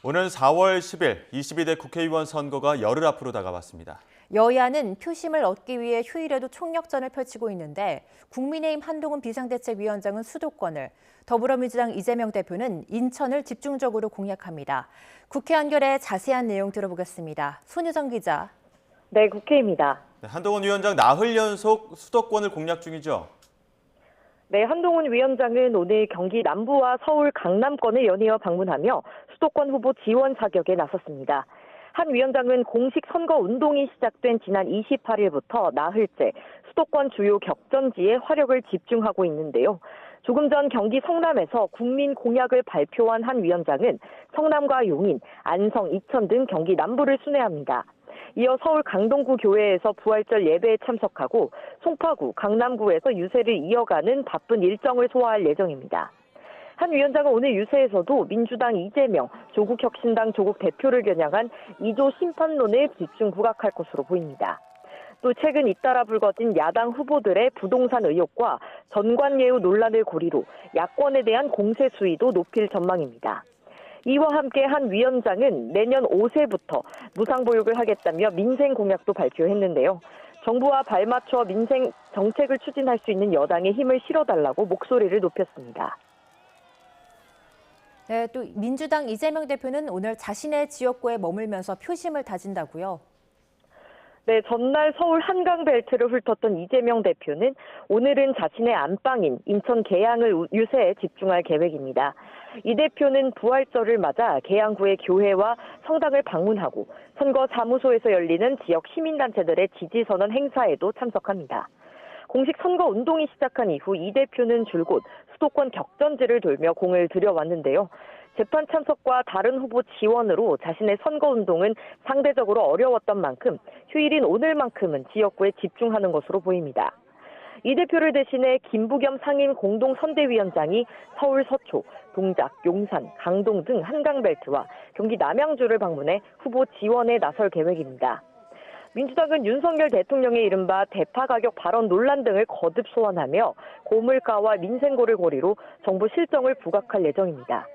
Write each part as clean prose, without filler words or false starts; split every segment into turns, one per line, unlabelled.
오는 4월 10일 22대 국회의원 선거가 열흘 앞으로 다가왔습니다.
여야는 표심을 얻기 위해 휴일에도 총력전을 펼치고 있는데 국민의힘 한동훈 비상대책위원장은 수도권을, 더불어민주당 이재명 대표는 인천을 집중적으로 공략합니다. 국회 한결의 자세한 내용 들어보겠습니다. 손유정 기자.
네, 국회입니다.
한동훈 위원장 나흘 연속 수도권을 공략 중이죠?
네, 한동훈 위원장은 오늘 경기 남부와 서울 강남권을 연이어 방문하며 수도권 후보 지원 사격에 나섰습니다. 한 위원장은 공식 선거 운동이 시작된 지난 28일부터 나흘째 수도권 주요 격전지에 화력을 집중하고 있는데요. 조금 전 경기 성남에서 국민 공약을 발표한 한 위원장은 성남과 용인, 안성, 이천 등 경기 남부를 순회합니다. 이어 서울 강동구 교회에서 부활절 예배에 참석하고 송파구, 강남구에서 유세를 이어가는 바쁜 일정을 소화할 예정입니다. 한 위원장은 오늘 유세에서도 민주당 이재명, 조국혁신당 조국 대표를 겨냥한 2조 심판론에 집중 부각할 것으로 보입니다. 또 최근 잇따라 불거진 야당 후보들의 부동산 의혹과 전관예우 논란을 고리로 야권에 대한 공세 수위도 높일 전망입니다. 이와 함께 한 위원장은 내년 5세부터 무상보육을 하겠다며 민생 공약도 발표했는데요. 정부와 발맞춰 민생 정책을 추진할 수 있는 여당의 힘을 실어달라고 목소리를 높였습니다.
네, 또 민주당 이재명 대표는 오늘 자신의 지역구에 머물면서 표심을 다진다고요.
네, 전날 서울 한강벨트를 훑었던 이재명 대표는 오늘은 자신의 안방인 인천 계양을 유세에 집중할 계획입니다. 이 대표는 부활절을 맞아 계양구의 교회와 성당을 방문하고 선거 사무소에서 열리는 지역 시민단체들의 지지선언 행사에도 참석합니다. 공식 선거 운동이 시작한 이후 이 대표는 줄곧 수도권 격전지를 돌며 공을 들여왔는데요. 재판 참석과 다른 후보 지원으로 자신의 선거운동은 상대적으로 어려웠던 만큼 휴일인 오늘만큼은 지역구에 집중하는 것으로 보입니다. 이 대표를 대신해 김부겸 상임 공동선대위원장이 서울 서초, 동작, 용산, 강동 등 한강벨트와 경기 남양주를 방문해 후보 지원에 나설 계획입니다. 민주당은 윤석열 대통령의 이른바 대파 가격 발언 논란 등을 거듭 소환하며 고물가와 민생고를 고리로 정부 실정을 부각할 예정입니다.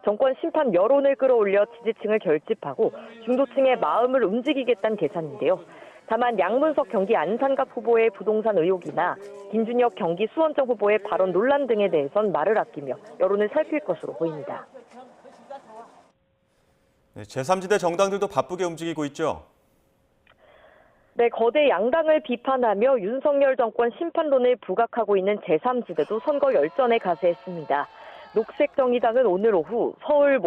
정권 심판 여론을 끌어올려 지지층을 결집하고 중도층의 마음을 움직이겠다는 계산인데요. 다만 양문석 경기 안산갑 후보의 부동산 의혹이나 김준혁 경기 수원청 후보의 발언 논란 등에 대해선 말을 아끼며 여론을 살필 것으로 보입니다.
네, 제3지대 정당들도 바쁘게 움직이고 있죠?
네, 거대 양당을 비판하며 윤석열 정권 심판론을 부각하고 있는 제3지대도 선거 열전에 가세했습니다. 녹색정의당은 오늘 오후 서울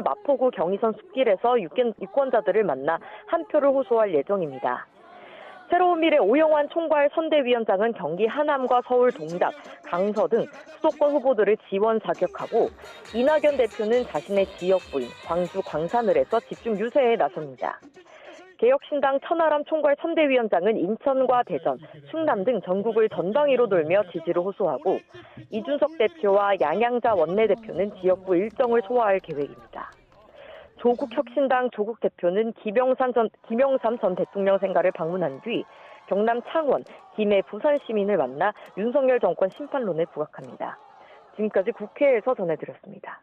마포구 경의선 숲길에서 유권자들을 만나 한 표를 호소할 예정입니다. 새로운 미래 오영환 총괄 선대위원장은 경기 하남과 서울 동작, 강서 등 수도권 후보들을 지원 사격하고 이낙연 대표는 자신의 지역구인 광주 광산을에서 집중 유세에 나섭니다. 개혁신당 천하람 총괄 선대위원장은 인천과 대전, 충남 등 전국을 전방위로 돌며 지지를 호소하고 이준석 대표와 양양자 원내대표는 지역구 일정을 소화할 계획입니다. 조국혁신당 조국 대표는 김영삼 전 대통령 생가를 방문한 뒤 경남 창원, 김해 부산 시민을 만나 윤석열 정권 심판론을 부각합니다. 지금까지 국회에서 전해드렸습니다.